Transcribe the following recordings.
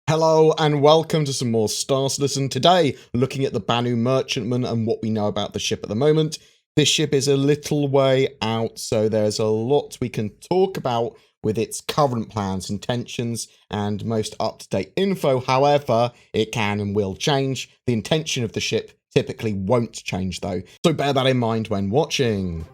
Hello and welcome to some more Star Citizen. Today, looking at the Banu Merchantman and what we know about the ship at the moment. This ship is a little way out, so there's a lot we can talk about with its current plans, intentions, and most up-to-date info. However, it can and will change. The intention of the ship typically won't change though, so bear that in mind when watching.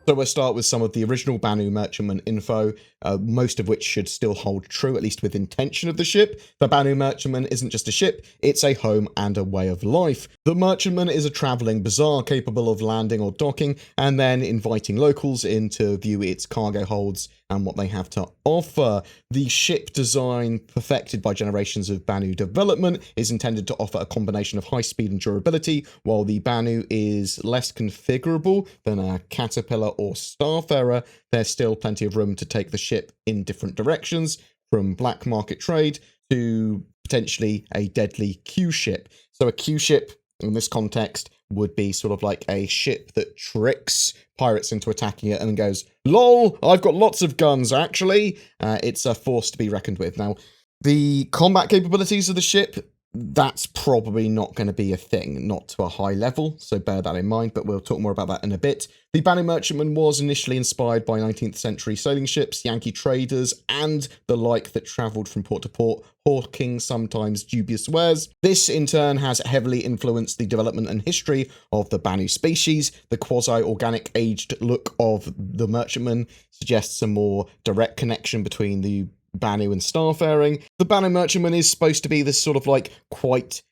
So we'll start with some of the original Banu Merchantman info, most of which should still hold true, at least with intention of the ship. The Banu Merchantman isn't just a ship, it's a home and a way of life. The Merchantman is a travelling bazaar capable of landing or docking and then inviting locals in to view its cargo holds and what they have to offer. The ship design, perfected by generations of Banu development, is intended to offer a combination of high speed and durability, while the Banu is less configurable than a Caterpillar or Starfarer. There's still plenty of room to take the ship in different directions, from black market trade to potentially a deadly Q ship. So a Q ship, in this context, would be sort of like a ship that tricks pirates into attacking it and goes, "Lol, I've got lots of guns, actually." It's a force to be reckoned with. Now, the combat capabilities of the ship, that's probably not going to be a thing, not to a high level, so bear that in mind, but we'll talk more about that in a bit. The Banu Merchantman was initially inspired by 19th century sailing ships, Yankee traders, and the like that travelled from port to port, hawking sometimes dubious wares. This, in turn, has heavily influenced the development and history of the Banu species. The quasi-organic aged look of the Merchantman suggests a more direct connection between the Banu and starfaring. The Banu Merchantman is supposed to be this sort of like quite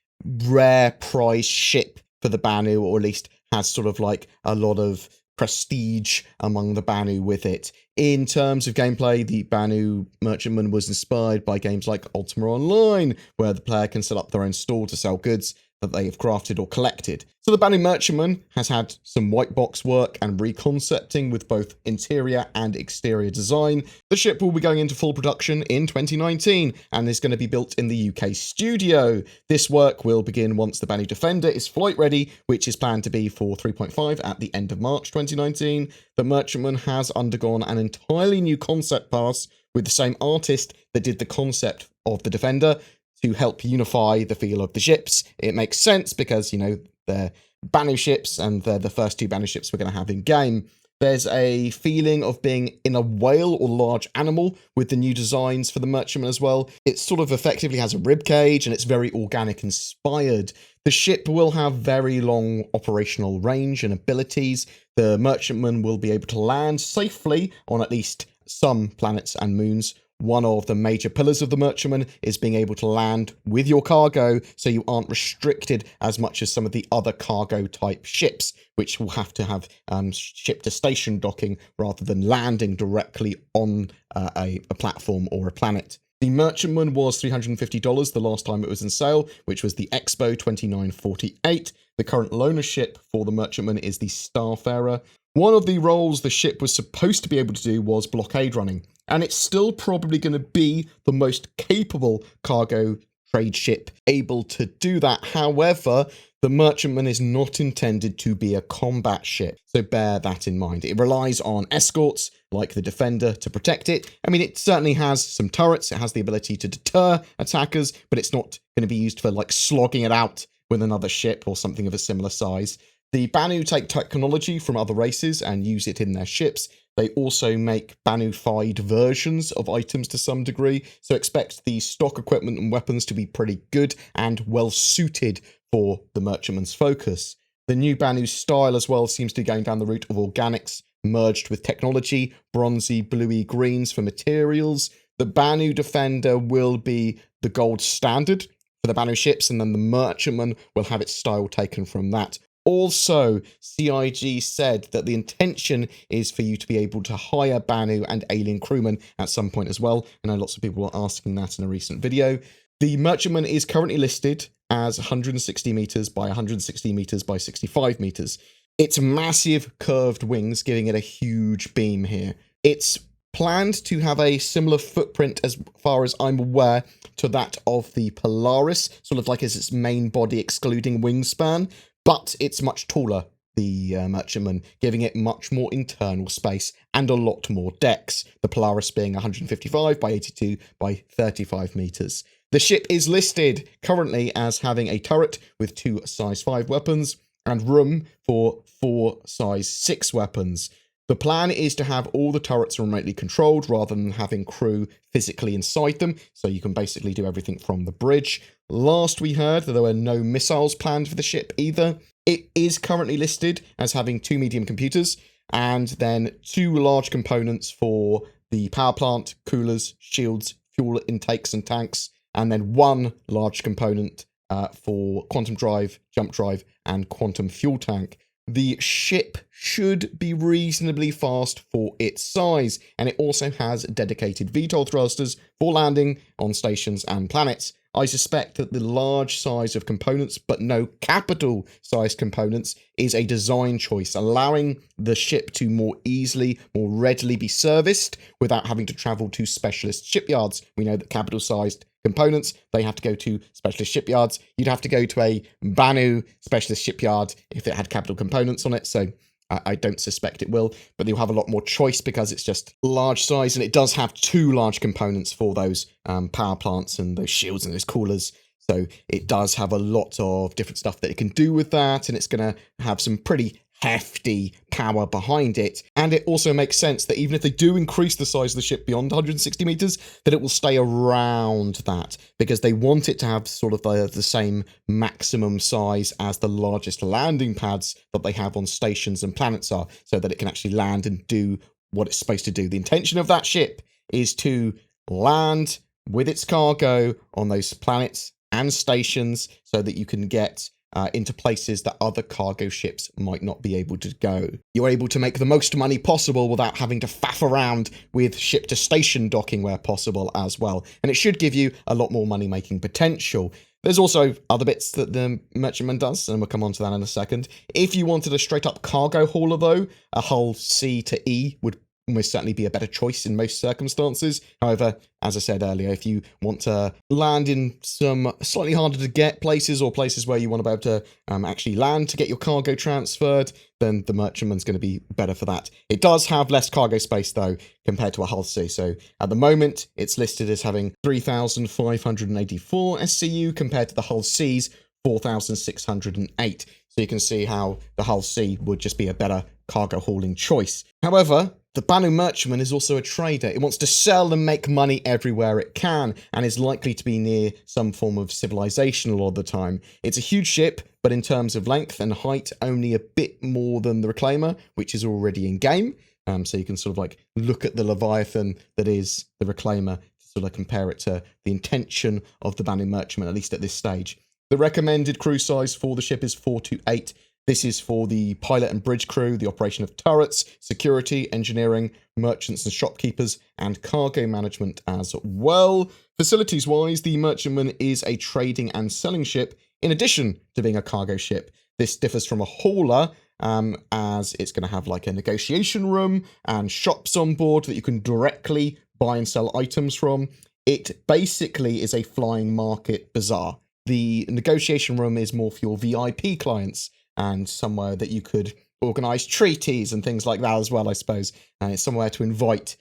rare prize ship for the Banu, or at least has sort of like a lot of prestige among the Banu with it. In terms of gameplay, the Banu Merchantman was inspired by games like Ultima Online, where the player can set up their own store to sell goods that they have crafted or collected. So the Banu Merchantman has had some white box work and reconcepting with both interior and exterior design. The ship will be going into full production in 2019 and is going to be built in the UK studio. This work will begin once the Banu Defender is flight ready, which is planned to be for 3.5 at the end of March 2019. The Merchantman has undergone an entirely new concept pass with the same artist that did the concept of the Defender, to help unify the feel of the ships. It makes sense because, you know, they're Banu ships and they're the first two Banu ships we're going to have in game. There's a feeling of being in a whale or large animal with the new designs for the Merchantman as well. It sort of effectively has a rib cage and it's very organic inspired. The ship will have very long operational range and abilities. The Merchantman will be able to land safely on at least some planets and moons. One of the major pillars of the Merchantman is being able to land with your cargo, so you aren't restricted as much as some of the other cargo type ships, which will have to have ship-to-station docking rather than landing directly on a platform or a planet. The Merchantman was $350 the last time it was in sale, which was the Expo 2948. The current loaner ship for the Merchantman is the Starfarer. One of the roles the ship was supposed to be able to do was blockade running, and it's still probably going to be the most capable cargo trade ship able to do that. However, the Merchantman is not intended to be a combat ship, so bear that in mind. It relies on escorts, like the Defender, to protect it. I mean, it certainly has some turrets, it has the ability to deter attackers, but it's not going to be used for, like, slogging it out with another ship or something of a similar size. The Banu take technology from other races and use it in their ships. They also make Banu-fied versions of items to some degree, so expect the stock equipment and weapons to be pretty good and well suited for the Merchantman's focus. The new Banu style as well seems to be going down the route of organics merged with technology, bronzy, bluey greens for materials. The Banu Defender will be the gold standard for the Banu ships, and then the Merchantman will have its style taken from that. Also, CIG said that the intention is for you to be able to hire Banu and alien crewmen at some point as well. I know lots of people were asking that in a recent video. The Merchantman is currently listed as 160 meters by 160 meters by 65 meters. It's massive curved wings, giving it a huge beam here. It's planned to have a similar footprint, as far as I'm aware, to that of the Polaris, sort of like as its main body excluding wingspan, but it's much taller the merchantman, giving it much more internal space and a lot more decks, the Polaris being 155 by 82 by 35 meters. The ship is listed currently as having a turret with 2 size 5 weapons and room for 4 size 6 weapons. The plan is to have all the turrets remotely controlled rather than having crew physically inside them, so you can basically do everything from the bridge. Last we heard that there were no missiles planned for the ship either. It is currently listed as having 2 medium computers and then 2 large components for the power plant, coolers, shields, fuel intakes and tanks, and then 1 large component for quantum drive, jump drive, and quantum fuel tank. The ship should be reasonably fast for its size, and it also has dedicated VTOL thrusters for landing on stations and planets. I suspect that the large size of components, but no capital size components, is a design choice, allowing the ship to more easily, more readily be serviced without having to travel to specialist shipyards. We know that capital sized components, they have to go to specialist shipyards. You'd have to go to a Banu specialist shipyard if it had capital components on it, so I don't suspect it will, but you'll have a lot more choice because it's just large size, and it does have 2 large components for those power plants and those shields and those coolers. So it does have a lot of different stuff that it can do with that, and it's going to have some pretty hefty power behind it. And it also makes sense that even if they do increase the size of the ship beyond 160 meters, that it will stay around that, because they want it to have sort of the same maximum size as the largest landing pads that they have on stations and planets are, so that it can actually land and do what it's supposed to do. The intention of that ship is to land with its cargo on those planets and stations so that you can get into places that other cargo ships might not be able to go. You're able to make the most money possible without having to faff around with ship-to-station docking where possible as well. And it should give you a lot more money-making potential. There's also other bits that the merchantman does, and we'll come on to that in a second. If you wanted a straight-up cargo hauler, though, a hull C to E would almost certainly be a better choice in most circumstances. However, as I said earlier, if you want to land in some slightly harder to get places, or places where you want to be able to actually land to get your cargo transferred, then the merchantman's going to be better for that. It does have less cargo space though compared to a hull C. So at the moment it's listed as having 3,584 SCU compared to the hull C's 4,608. So you can see how the hull C would just be a better cargo hauling choice. However, the Banu merchantman is also a trader. It wants to sell and make money everywhere it can, and is likely to be near some form of civilization a lot of the time. It's a huge ship, but in terms of length and height, only a bit more than the Reclaimer, which is already in game. So you can sort of like look at the Leviathan that is the Reclaimer to sort of compare it to the intention of the Banu merchantman, at least at this stage. The recommended crew size for the ship is 4 to 8. This is for the pilot and bridge crew, the operation of turrets, security, engineering, merchants and shopkeepers, and cargo management as well. Facilities-wise, the merchantman is a trading and selling ship, in addition to being a cargo ship. This differs from a hauler, as it's going to have like a negotiation room and shops on board that you can directly buy and sell items from. It basically is a flying market bazaar. The negotiation room is more for your VIP clients, and somewhere that you could organise treaties and things like that as well, I suppose. And it's somewhere to invite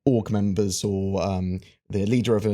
org members or the leader of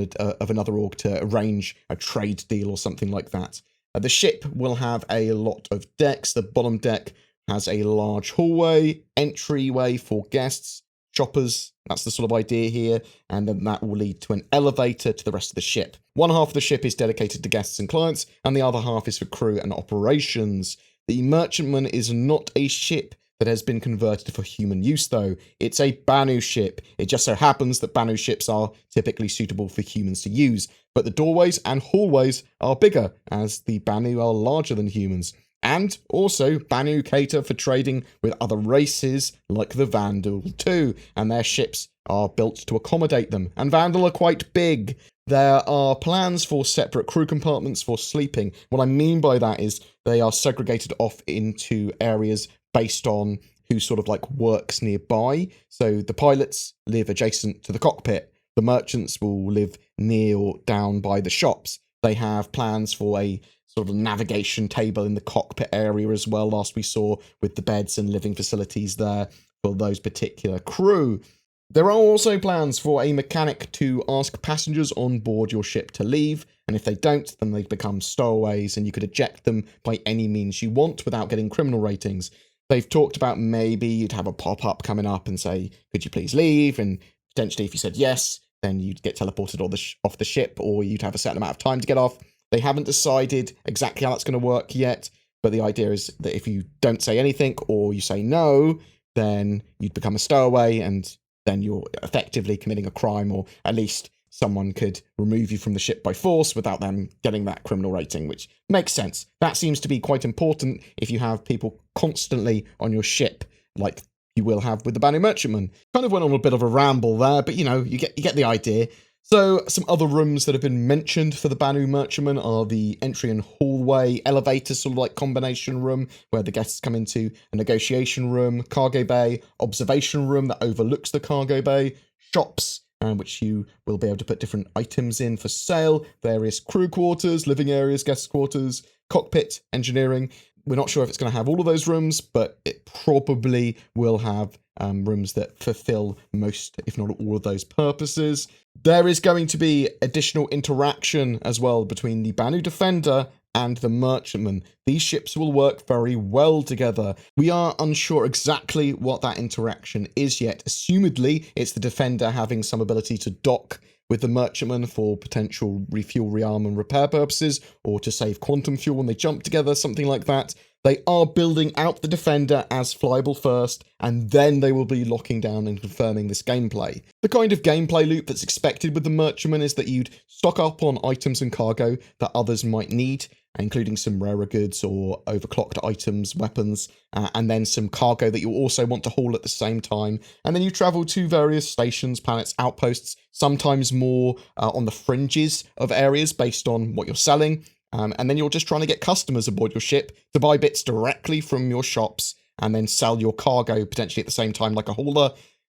another org to arrange a trade deal or something like that. The ship will have a lot of decks. The bottom deck has a large hallway, entryway for guests, shoppers. That's the sort of idea here. And then that will lead to an elevator to the rest of the ship. One half of the ship is dedicated to guests and clients, and the other half is for crew and operations. The merchantman is not a ship that has been converted for human use, though. It's a Banu ship. It just so happens that Banu ships are typically suitable for humans to use, but the doorways and hallways are bigger, as the Banu are larger than humans. And also, Banu cater for trading with other races, like the Vandal too, and their ships are built to accommodate them, and Vandal are quite big. There are plans for separate crew compartments for sleeping. What I mean by that is they are segregated off into areas based on who sort of like works nearby. So the pilots live adjacent to the cockpit. The merchants will live near or down by the shops. They have plans for a sort of navigation table in the cockpit area as well, last we saw, with the beds and living facilities there for those particular crew. There are also plans for a mechanic to ask passengers on board your ship to leave, and if they don't, then they become stowaways, and you could eject them by any means you want without getting criminal ratings. They've talked about maybe you'd have a pop-up coming up and say, could you please leave? And potentially if you said yes, then you'd get teleported off the ship, or you'd have a certain amount of time to get off. They haven't decided exactly how that's going to work yet, but the idea is that if you don't say anything or you say no, then you'd become a stowaway, and then you're effectively committing a crime, or at least someone could remove you from the ship by force without them getting that criminal rating, which makes sense. That seems to be quite important if you have people constantly on your ship, like you will have with the Banu Merchantman. Kind of went on a bit of a ramble there, but you know, you get the idea. So some other rooms that have been mentioned for the Banu Merchantman are the entry and hallway elevator, sort of like combination room where the guests come into, a negotiation room, cargo bay, observation room that overlooks the cargo bay, shops, which you will be able to put different items in for sale, various crew quarters, living areas, guest quarters, cockpit, engineering. We're not sure if it's going to have all of those rooms, but it probably will have rooms that fulfill most, if not all of those purposes. There is going to be additional interaction as well between the Banu Defender and the Merchantman. These ships will work very well together. We are unsure exactly what that interaction is yet. Assumedly, it's the Defender having some ability to dock with the Merchantman for potential refuel, rearm, and repair purposes, or to save quantum fuel when they jump together, something like that. They are building out the Defender as flyable first, and then they will be locking down and confirming this gameplay. The kind of gameplay loop that's expected with the Merchantman is that you'd stock up on items and cargo that others might need, including some rarer goods or overclocked items, weapons, and then some cargo that you also want to haul at the same time. And then you travel to various stations, planets, outposts, sometimes more on the fringes of areas based on what you're selling. And then you're just trying to get customers aboard your ship to buy bits directly from your shops and then sell your cargo potentially at the same time like a hauler.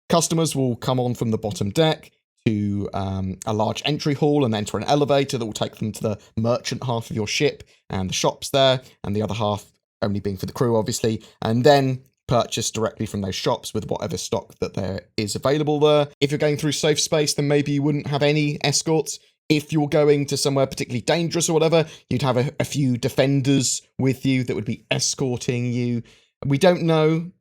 Customers will come on from the bottom deck to a large entry hall and enter an elevator that will take them to the merchant half of your ship and the shops there, and the other half only being for the crew, obviously, and then purchase directly from those shops with whatever stock that there is available there. If you're going through safe space, then maybe you wouldn't have any escorts. If you're going to somewhere particularly dangerous or whatever, you'd have a few defenders with you that would be escorting you. We don't know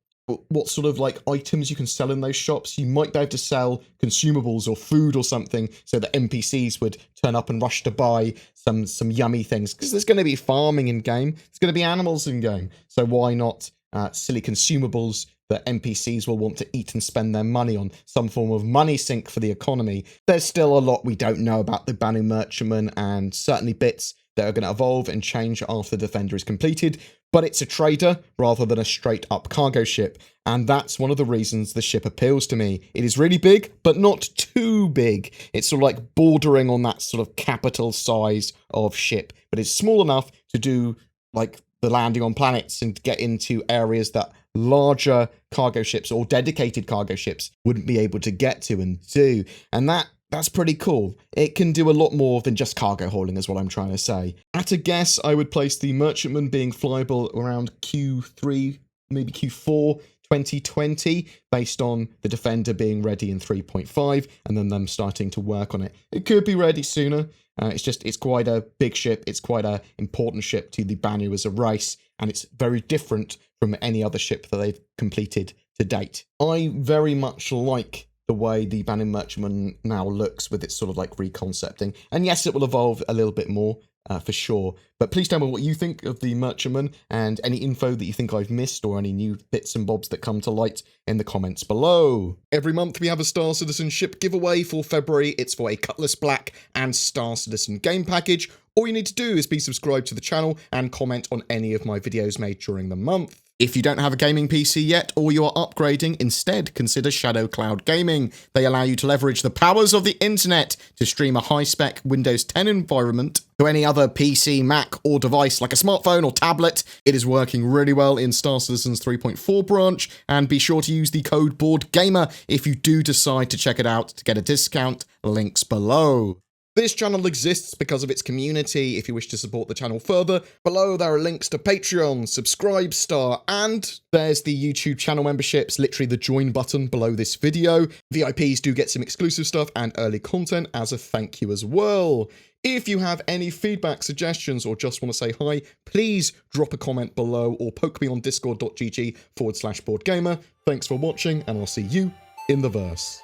what sort of like items you can sell in those shops. You might be able to sell consumables or food or something so that NPCs would turn up and rush to buy some yummy things, because there's going to be farming in game, there's going to be animals in game, so why not silly consumables that NPCs will want to eat and spend their money on, some form of money sink for the economy. There's still a lot we don't know about the Banu Merchantman, and certainly bits that are going to evolve and change after the Defender is completed, but it's a trader rather than a straight-up cargo ship, and that's one of the reasons the ship appeals to me. It is really big, but not too big. It's sort of like bordering on that sort of capital size of ship, but it's small enough to do like the landing on planets and get into areas that larger cargo ships or dedicated cargo ships wouldn't be able to get to and do, and that's pretty cool. It can do a lot more than just cargo hauling is what I'm trying to say. At a guess, I would place the Merchantman being flyable around Q3, maybe Q4 2020, based on the Defender being ready in 3.5 and then them starting to work on it. It could be ready sooner. It's quite a big ship. It's quite an important ship to the Banu as a race, and it's very different from any other ship that they've completed to date. I very much like the way the Banu Merchantman now looks with its sort of like reconcepting. And yes, it will evolve a little bit more, for sure. But please tell me what you think of the Merchantman and any info that you think I've missed or any new bits and bobs that come to light in the comments below. Every month we have a Star Citizen ship giveaway for February. It's for a Cutlass Black and Star Citizen game package. All you need to do is be subscribed to the channel and comment on any of my videos made during the month. If you don't have a gaming PC yet, or you are upgrading, instead consider Shadow Cloud Gaming. They allow you to leverage the powers of the internet to stream a high-spec Windows 10 environment to any other PC, Mac, or device like a smartphone or tablet. It is working really well in Star Citizen's 3.4 branch, and be sure to use the code BoredGamer if you do decide to check it out to get a discount. Links below. This channel exists because of its community. If you wish to support the channel further, below there are links to Patreon, Subscribestar, and there's the YouTube channel memberships, literally the join button below this video. VIPs do get some exclusive stuff and early content as a thank you as well. If you have any feedback, suggestions, or just want to say hi, please drop a comment below or poke me on discord.gg/BoredGamer. Thanks for watching, and I'll see you in the verse.